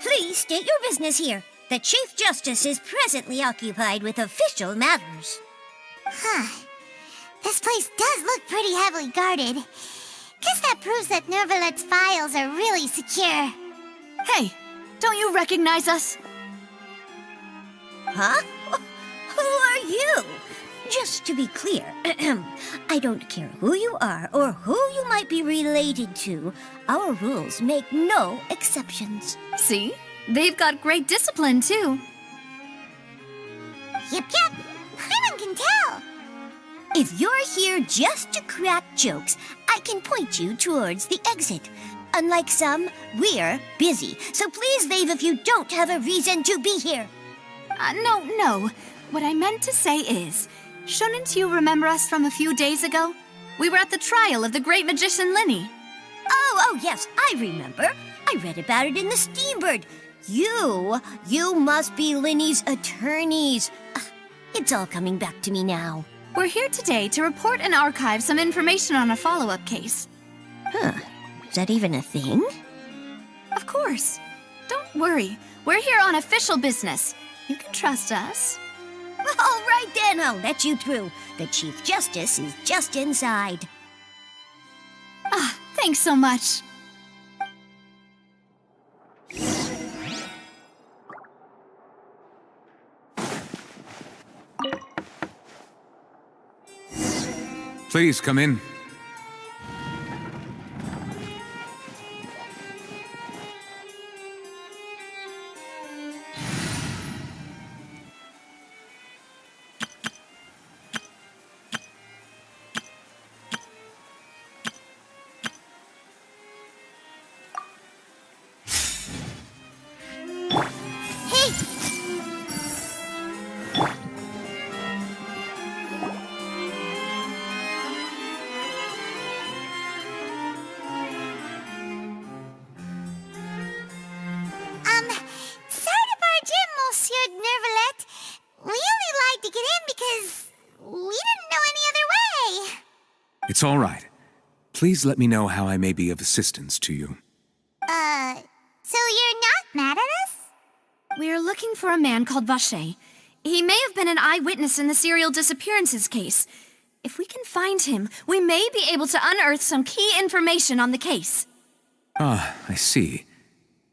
Please state your business here. The Chief Justice is presently occupied with official matters. This place does look pretty heavily guarded. Guess that proves that Neuvillette files are really secure. Hey, don't you recognize us? Huh? Who are you? Just to be clear, I don't care who you are or who you might be related to. Our rules make no exceptions. See? They've got great discipline, too. Yep. Paimon can tell. If you're here just to crack jokes, I can point you towards the exit. Unlike some, we're busy, so please leave if you don't have a reason to be here. No. What I meant to say is, shouldn't you remember us from a few days ago? We were at the trial of the great magician Lyney. Oh, yes, I remember. I read about it in the Steambird. You must be Lyney's attorneys. It's all coming back to me now. We're here today to report and archive some information on a follow-up case. Is that even a thing? Of course. Don't worry. We're here on official business. You can trust us. All right then, I'll let you through. The Chief Justice is just inside. Thanks so much. Please come in. Sorry to barge in, Monsieur Neuvillette. We only lied to get in because we didn't know any other way. It's all right. Please let me know how I may be of assistance to you. So you're not mad at us? We're looking for a man called Vacher. He may have been an eyewitness in the serial disappearances case. If we can find him, we may be able to unearth some key information on the case. Ah, I see.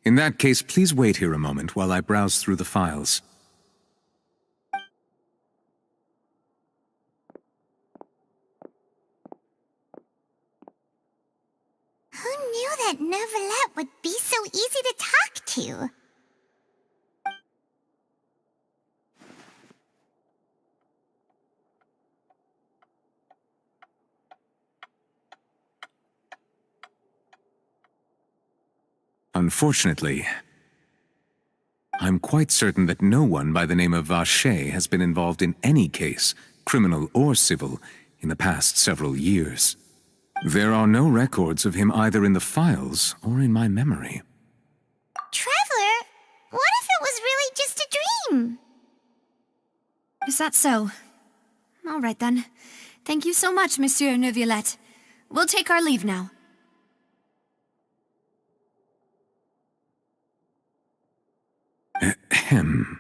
In that case, please wait here a moment while I browse through the files. Who knew that Neuvillette would be so easy to talk to? Unfortunately, I'm quite certain that no one by the name of Vacher has been involved in any case, criminal or civil, in the past several years. There are no records of him either in the files or in my memory. Traveler, what if it was really just a dream? Is that so? All right then. Thank you so much, Monsieur Neuvillette. We'll take our leave now. Ahem.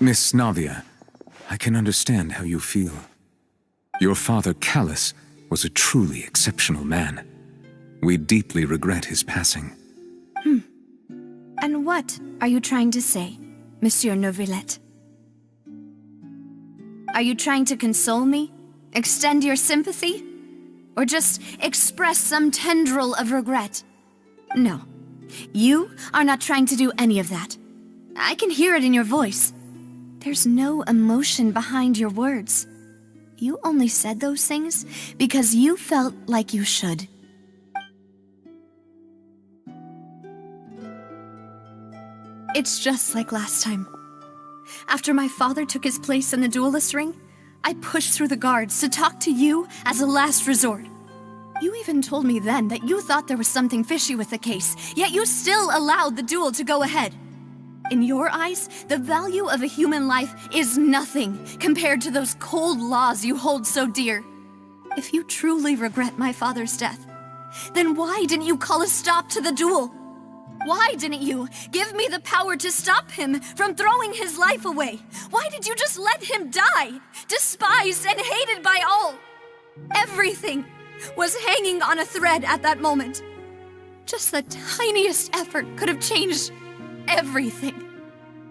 Miss Navia, I can understand how you feel. Your father, Callus, was a truly exceptional man. We deeply regret his passing. And what are you trying to say, Monsieur Neuvillette? Are you trying to console me? Extend your sympathy? Or just express some tendril of regret? No. You are not trying to do any of that. I can hear it in your voice. There's no emotion behind your words. You only said those things because you felt like you should. It's just like last time. After my father took his place in the duelist ring, I pushed through the guards to talk to you as a last resort. You even told me then that you thought there was something fishy with the case, yet you still allowed the duel to go ahead. In your eyes, the value of a human life is nothing compared to those cold laws you hold so dear. If you truly regret my father's death, then why didn't you call a stop to the duel? Why didn't you give me the power to stop him from throwing his life away? Why did you just let him die, despised and hated by all? Everything was hanging on a thread at that moment. Just the tiniest effort could have changed everything.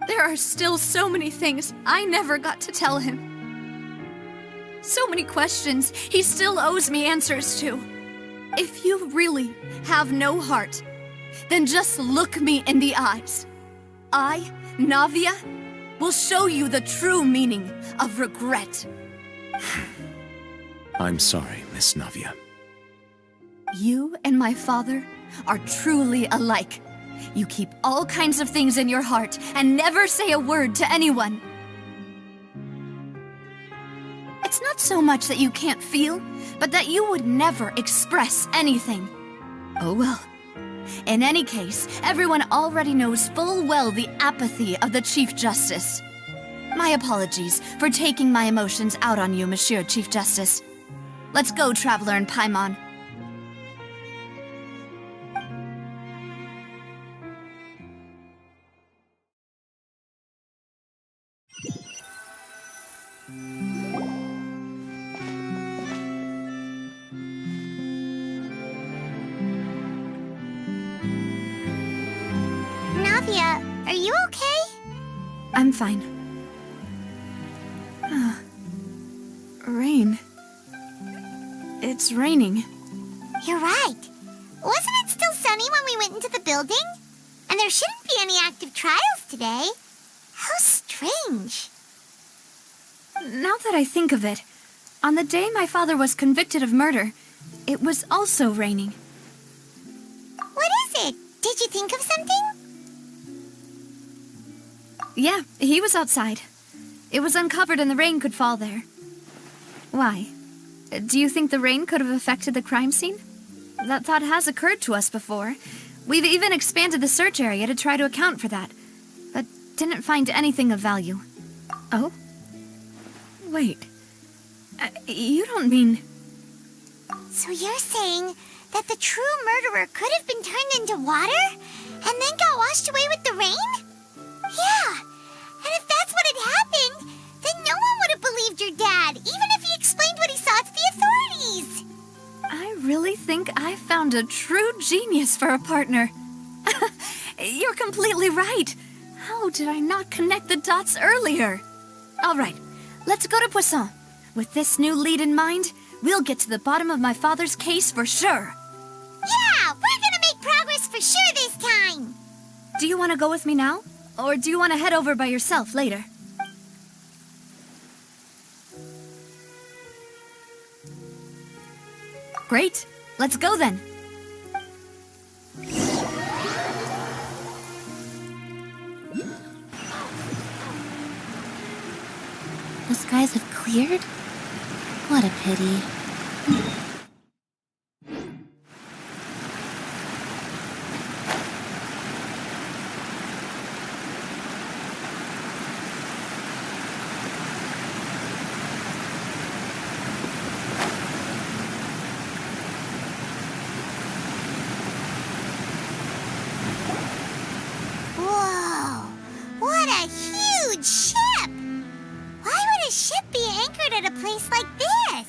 There are still so many things I never got to tell him. So many questions he still owes me answers to. If you really have no heart, then just look me in the eyes. I, Navia, will show you the true meaning of regret. I'm sorry, Miss Navia. You and my father are truly alike. You keep all kinds of things in your heart and never say a word to anyone. It's not so much that you can't feel, but that you would never express anything. Oh well. In any case, everyone already knows full well the apathy of the Chief Justice. My apologies for taking my emotions out on you, Monsieur Chief Justice. Let's go, Traveler and Paimon. Navia, are you okay? I'm fine. Rain. It's raining. You're right. Wasn't it still sunny when we went into the building? And there shouldn't be any active trials today. How strange. Now that I think of it, on the day my father was convicted of murder, it was also raining. What is it? Did you think of something? Yeah, he was outside. It was uncovered and the rain could fall there. Why? Do you think the rain could have affected the crime scene? That thought has occurred to us before. We've even expanded the search area to try to account for that, but didn't find anything of value. Oh? Wait. You don't mean... So you're saying that the true murderer could have been turned into water and then got washed away with the rain? Yeah, and if that's what had happened, then no one would have believed your dad, even if he explained what he saw to the authorities. I really think I found a true genius for a partner. You're completely right. How did I not connect the dots earlier? All right, let's go to Poisson. With this new lead in mind, we'll get to the bottom of my father's case for sure. Yeah, we're gonna make progress for sure this time. Do you want to go with me now? Or do you want to head over by yourself later? Great. Let's go then. The skies have cleared? What a pity. Whoa, what a huge ship! Why would a ship be anchored at a place like this?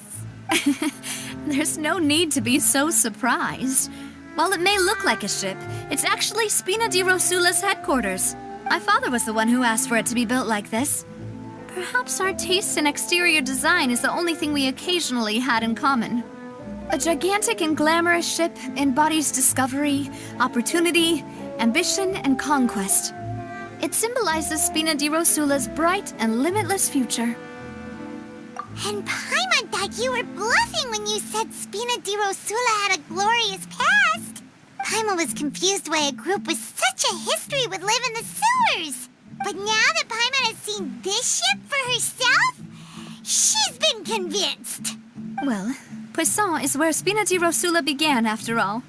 There's no need to be so surprised. While it may look like a ship, it's actually Spina di Rosula's headquarters. My father was the one who asked for it to be built like this. Perhaps our taste in exterior design is the only thing we occasionally had in common. A gigantic and glamorous ship embodies discovery, opportunity, ambition, and conquest. It symbolizes Spina di Rosula's bright and limitless future. And Paimon thought you were bluffing when you said Spina di Rosula had a glorious past. Paimon was confused why a group with such a history would live in the sewers. But now that Paimon has seen this ship for herself, she's been convinced. Well, Poisson is where Spina di Rosula began, after all.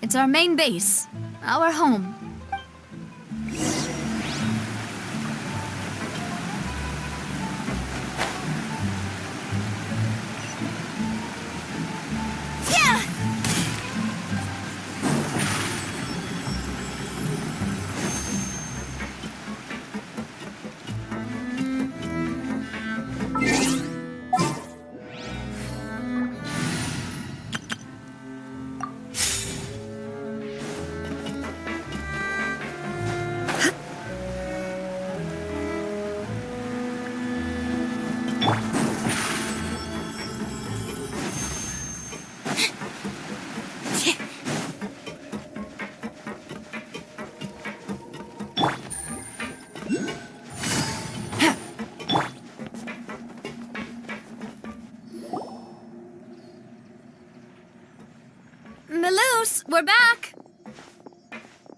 It's our main base, our home. Melus, we're back!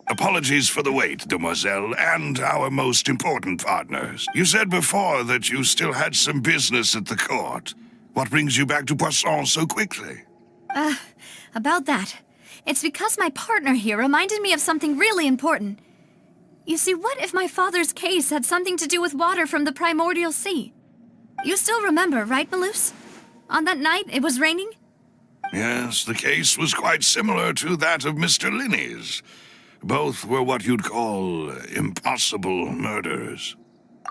Apologies for the wait, demoiselle, and our most important partners. You said before that you still had some business at the court. What brings you back to Poisson so quickly? About that. It's because my partner here reminded me of something really important. You see, what if my father's case had something to do with water from the primordial sea? You still remember, right, Melus? On that night, it was raining? Yes, the case was quite similar to that of Mr. Linney's. Both were what you'd call impossible murders.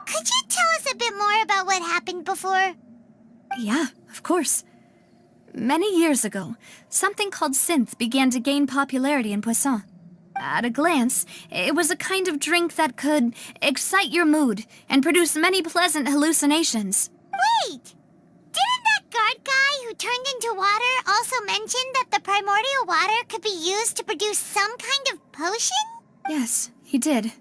Could you tell us a bit more about what happened before? Yeah, of course. Many years ago, something called synth began to gain popularity in Poisson. At a glance, it was a kind of drink that could excite your mood and produce many pleasant hallucinations. Wait! Didn't that guard guy who turned into water also mention that the primordial water could be used to produce some kind of potion? Yes, he did.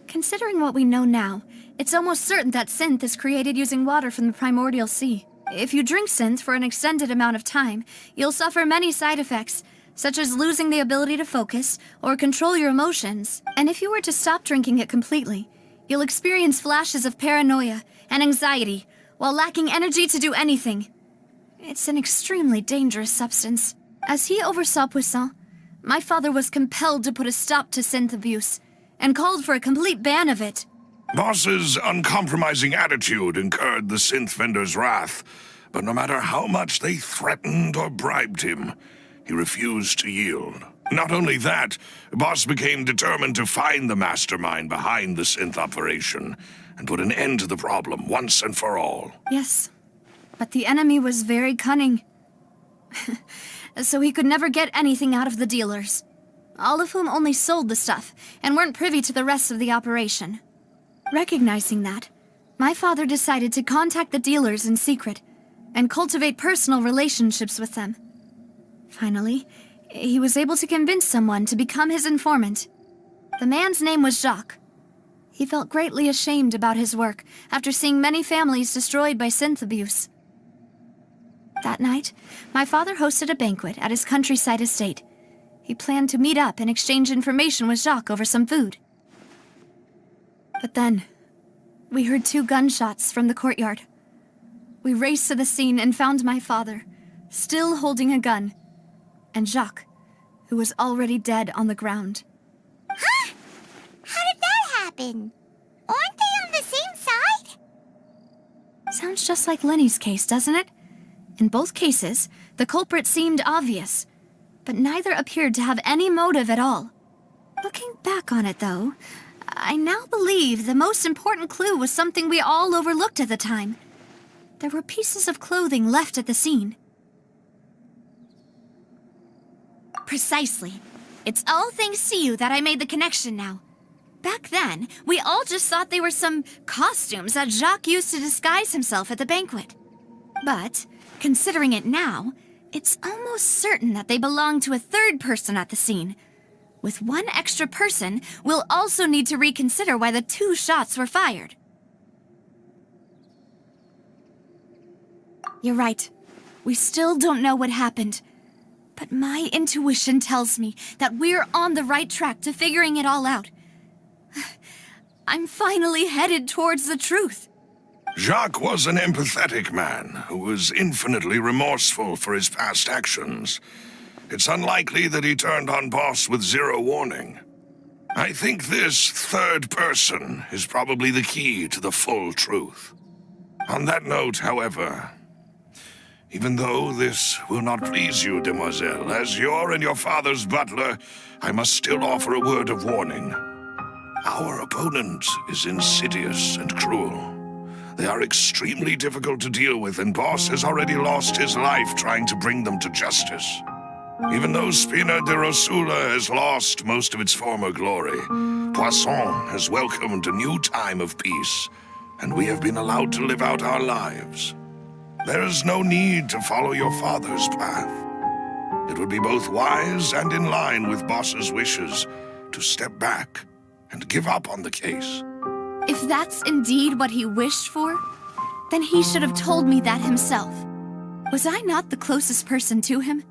Considering what we know now, it's almost certain that synth is created using water from the primordial sea. If you drink synth for an extended amount of time, you'll suffer many side effects, such as losing the ability to focus or control your emotions. And if you were to stop drinking it completely, you'll experience flashes of paranoia and anxiety while lacking energy to do anything. It's an extremely dangerous substance. As he oversaw Poisson, my father was compelled to put a stop to synth abuse and called for a complete ban of it. Boss's uncompromising attitude incurred the synth vendor's wrath, but no matter how much they threatened or bribed him, he refused to yield. Not only that, Boss became determined to find the mastermind behind the synth operation and put an end to the problem once and for all. Yes, but the enemy was very cunning. So he could never get anything out of the dealers, all of whom only sold the stuff and weren't privy to the rest of the operation. Recognizing that, my father decided to contact the dealers in secret and cultivate personal relationships with them. Finally, he was able to convince someone to become his informant. The man's name was Jacques. He felt greatly ashamed about his work after seeing many families destroyed by synth abuse. That night, my father hosted a banquet at his countryside estate. He planned to meet up and exchange information with Jacques over some food. But then, we heard 2 gunshots from the courtyard. We raced to the scene and found my father, still holding a gun, and Jacques, who was already dead on the ground. Huh? How did that happen? Aren't they on the same side? Sounds just like Lenny's case, doesn't it? In both cases, the culprit seemed obvious, but neither appeared to have any motive at all. Looking back on it, though, I now believe the most important clue was something we all overlooked at the time. There were pieces of clothing left at the scene. Precisely. It's all thanks to you that I made the connection now. Back then, we all just thought they were some costumes that Jacques used to disguise himself at the banquet. But, considering it now, it's almost certain that they belong to a third person at the scene, With one extra person, we'll also need to reconsider why the 2 shots were fired. You're right. We still don't know what happened. But my intuition tells me that we're on the right track to figuring it all out. I'm finally headed towards the truth. Jacques was an empathetic man who was infinitely remorseful for his past actions. It's unlikely that he turned on Boss with 0 warning. I think this third person is probably the key to the full truth. On that note, however, even though this will not please you, demoiselle, as your and your father's butler, I must still offer a word of warning. Our opponent is insidious and cruel. They are extremely difficult to deal with, and Boss has already lost his life trying to bring them to justice. Even though Spina de Rosula has lost most of its former glory, Poisson has welcomed a new time of peace, and we have been allowed to live out our lives. There is no need to follow your father's path. It would be both wise and in line with Boss's wishes to step back and give up on the case. If that's indeed what he wished for, then he should have told me that himself. Was I not the closest person to him?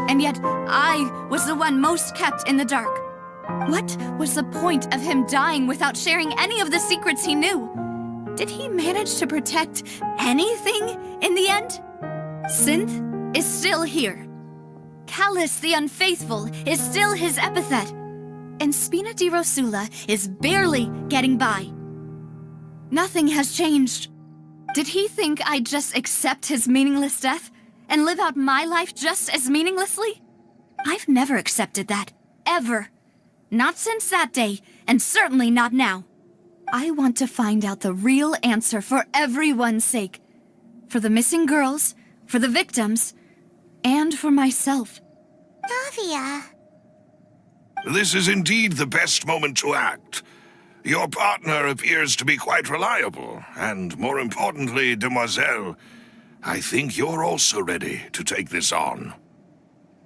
And yet, I was the one most kept in the dark. What was the point of him dying without sharing any of the secrets he knew? Did he manage to protect anything in the end? Synth is still here. Callus the Unfaithful is still his epithet. And Spina di Rosula is barely getting by. Nothing has changed. Did he think I'd just accept his meaningless death and live out my life just as meaninglessly? I've never accepted that. Ever. Not since that day, and certainly not now. I want to find out the real answer for everyone's sake. For the missing girls, for the victims, and for myself. Navia. This is indeed the best moment to act. Your partner appears to be quite reliable, and more importantly, demoiselle, I think you're also ready to take this on.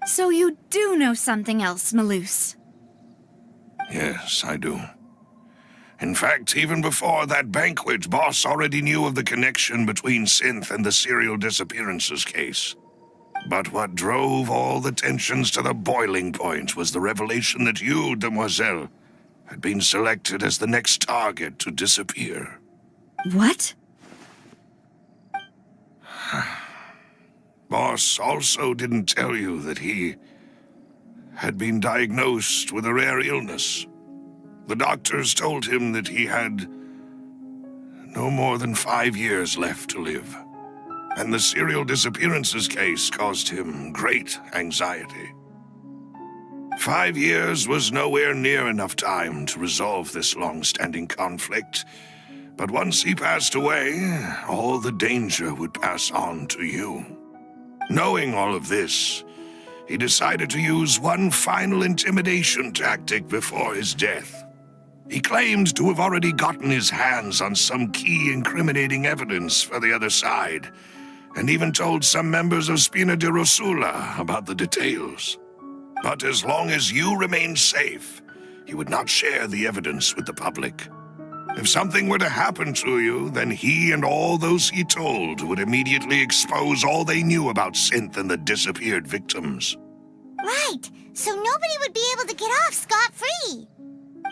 So you do know something else, Malus? Yes, I do. In fact, even before that banquet, Boss already knew of the connection between Synth and the serial disappearances case. But what drove all the tensions to the boiling point was the revelation that you, demoiselle, had been selected as the next target to disappear. What? Boss also didn't tell you that he had been diagnosed with a rare illness. The doctors told him that he had no more than 5 years left to live, and the serial disappearances case caused him great anxiety. 5 years was nowhere near enough time to resolve this long-standing conflict, but once he passed away, all the danger would pass on to you. Knowing all of this, he decided to use one final intimidation tactic before his death. He claimed to have already gotten his hands on some key incriminating evidence for the other side, and even told some members of Spina de Rosula about the details. But as long as you remained safe, he would not share the evidence with the public. If something were to happen to you, then he and all those he told would immediately expose all they knew about Synth and the disappeared victims. Right, so nobody would be able to get off scot-free.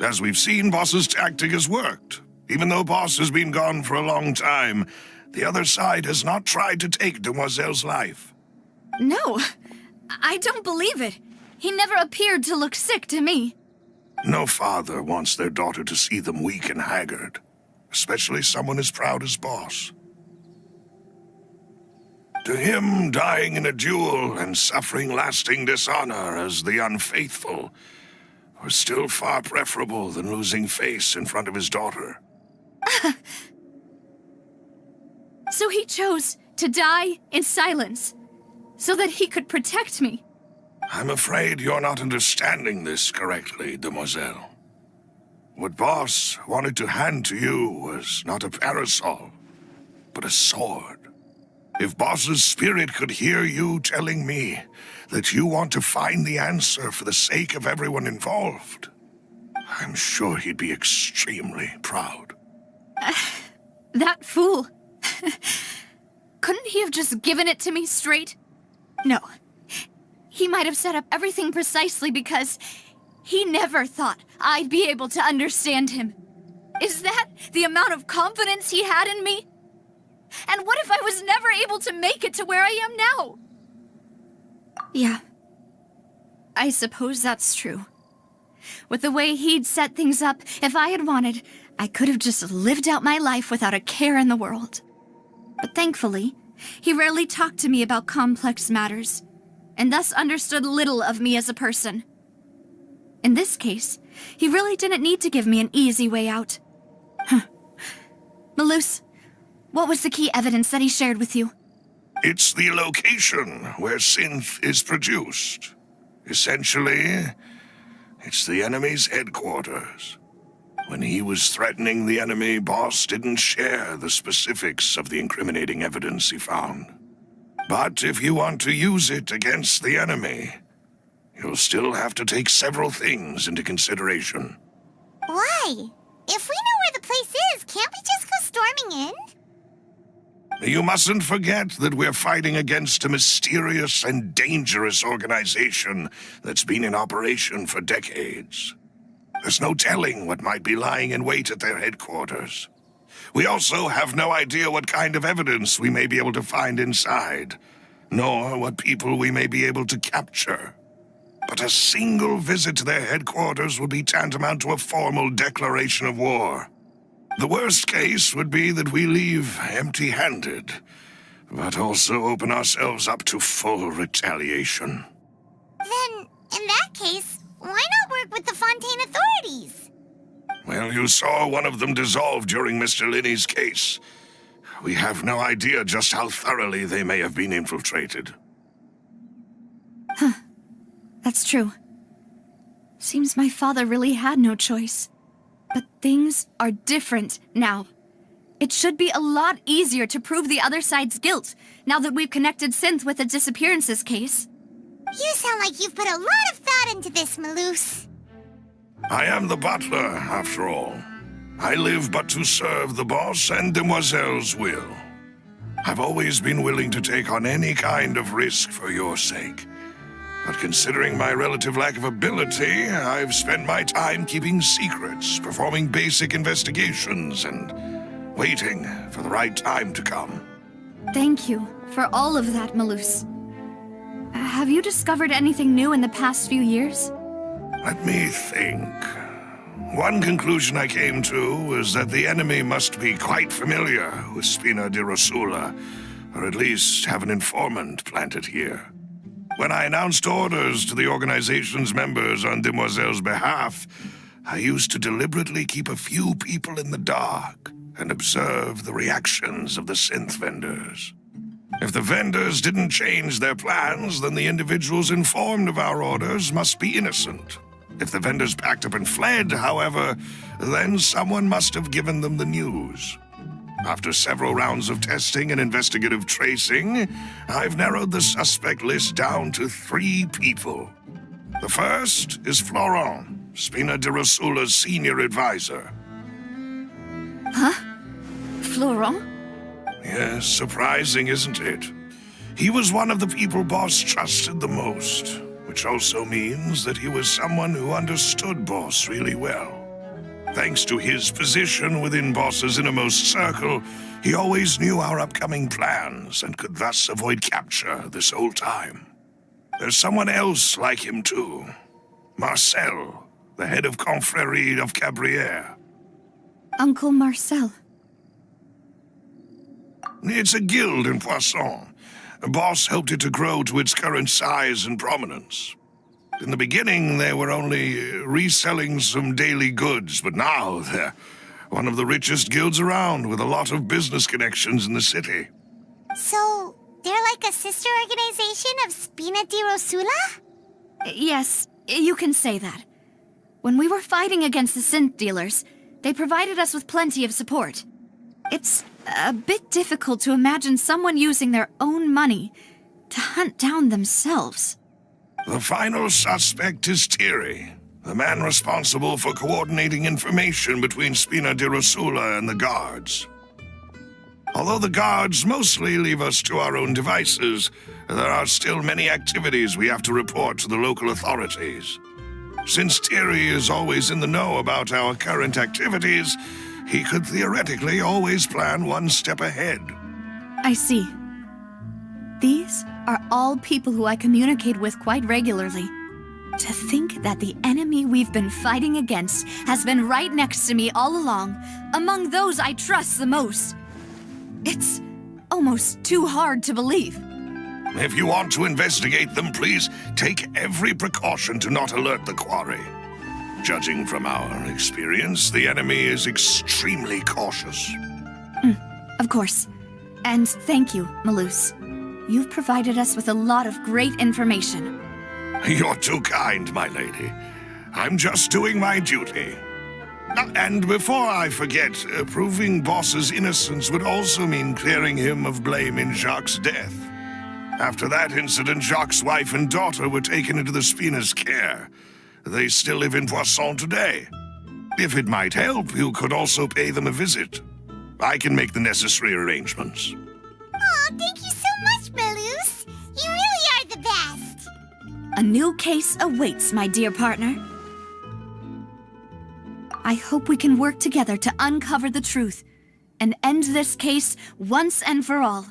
As we've seen, Boss's tactic has worked. Even though Boss has been gone for a long time, the other side has not tried to take Demoiselle's life. No, I don't believe it. He never appeared to look sick to me. No father wants their daughter to see them weak and haggard, especially someone as proud as Boss. To him, dying in a duel and suffering lasting dishonor as the Unfaithful was still far preferable than losing face in front of his daughter. So he chose to die in silence, so that he could protect me. I'm afraid you're not understanding this correctly, demoiselle. What Boss wanted to hand to you was not a parasol, but a sword. If Boss's spirit could hear you telling me that you want to find the answer for the sake of everyone involved, I'm sure he'd be extremely proud. That fool. Couldn't he have just given it to me straight? No. He might have set up everything precisely because he never thought I'd be able to understand him. Is that the amount of confidence he had in me? And what if I was never able to make it to where I am now? Yeah. I suppose that's true. With the way he'd set things up, if I had wanted, I could have just lived out my life without a care in the world. But thankfully, he rarely talked to me about complex matters, and thus understood little of me as a person. In this case, he really didn't need to give me an easy way out. Malus, what was the key evidence that he shared with you? It's the location where synth is produced. Essentially, it's the enemy's headquarters. When he was threatening the enemy, Boss didn't share the specifics of the incriminating evidence he found. But if you want to use it against the enemy, you'll still have to take several things into consideration. Why? If we know where the place is, can't we just go storming in? You mustn't forget that we're fighting against a mysterious and dangerous organization that's been in operation for decades. There's no telling what might be lying in wait at their headquarters. We also have no idea what kind of evidence we may be able to find inside, nor what people we may be able to capture. But a single visit to their headquarters would be tantamount to a formal declaration of war. The worst case would be that we leave empty-handed, but also open ourselves up to full retaliation. Then, in that case, why not work with the Fontaine authorities? Well, you saw one of them dissolve during Mr. Linney's case. We have no idea just how thoroughly they may have been infiltrated. That's true. Seems my father really had no choice. But things are different now. It should be a lot easier to prove the other side's guilt, now that we've connected Synth with the disappearances case. You sound like you've put a lot of thought into this, Malus. I am the butler, after all. I live but to serve the boss and Demoiselle's will. I've always been willing to take on any kind of risk for your sake. But considering my relative lack of ability, I've spent my time keeping secrets, performing basic investigations, and waiting for the right time to come. Thank you for all of that, Malus. Have you discovered anything new in the past few years? Let me think. One conclusion I came to was that the enemy must be quite familiar with Spina di Rosula, or at least have an informant planted here. When I announced orders to the organization's members on Demoiselle's behalf, I used to deliberately keep a few people in the dark and observe the reactions of the synth vendors. If the vendors didn't change their plans, then the individuals informed of our orders must be innocent. If the vendors packed up and fled, however, then someone must have given them the news. After several rounds of testing and investigative tracing, I've narrowed the suspect list down to 3 people. The first is Florent, Spina di Rosula's senior advisor. Florent? Yes, surprising, isn't it? He was one of the people Boss trusted the most, which also means that he was someone who understood Boss really well. Thanks to his position within Boss's innermost circle, he always knew our upcoming plans and could thus avoid capture this whole time. There's someone else like him too. Marcel, the head of Confrérie of Cabrières. Uncle Marcel. It's a guild in Poisson. Boss helped it to grow to its current size and prominence. In the beginning, they were only reselling some daily goods, but now they're one of the richest guilds around with a lot of business connections in the city. So, they're like a sister organization of Spina di Rosula? Yes, you can say that. When we were fighting against the synth dealers, they provided us with plenty of support. It's a bit difficult to imagine someone using their own money to hunt down themselves. The final suspect is Tiri, the man responsible for coordinating information between Spina di Rosula and the guards. Although the guards mostly leave us to our own devices, there are still many activities we have to report to the local authorities. Since Tiri is always in the know about our current activities, he could theoretically always plan one step ahead. I see. These are all people who I communicate with quite regularly. To think that the enemy we've been fighting against has been right next to me all along, among those I trust the most. It's almost too hard to believe. If you want to investigate them, please take every precaution to not alert the quarry. Judging from our experience, the enemy is extremely cautious. Of course. And thank you, Malus. You've provided us with a lot of great information. You're too kind, my lady. I'm just doing my duty. And before I forget, proving Boss's innocence would also mean clearing him of blame in Jacques' death. After that incident, Jacques' wife and daughter were taken into the Spina's care. They still live in Poisson today. If it might help, you could also pay them a visit. I can make the necessary arrangements. Oh, thank you so much, Malus. You really are the best. A new case awaits, my dear partner. I hope we can work together to uncover the truth and end this case once and for all.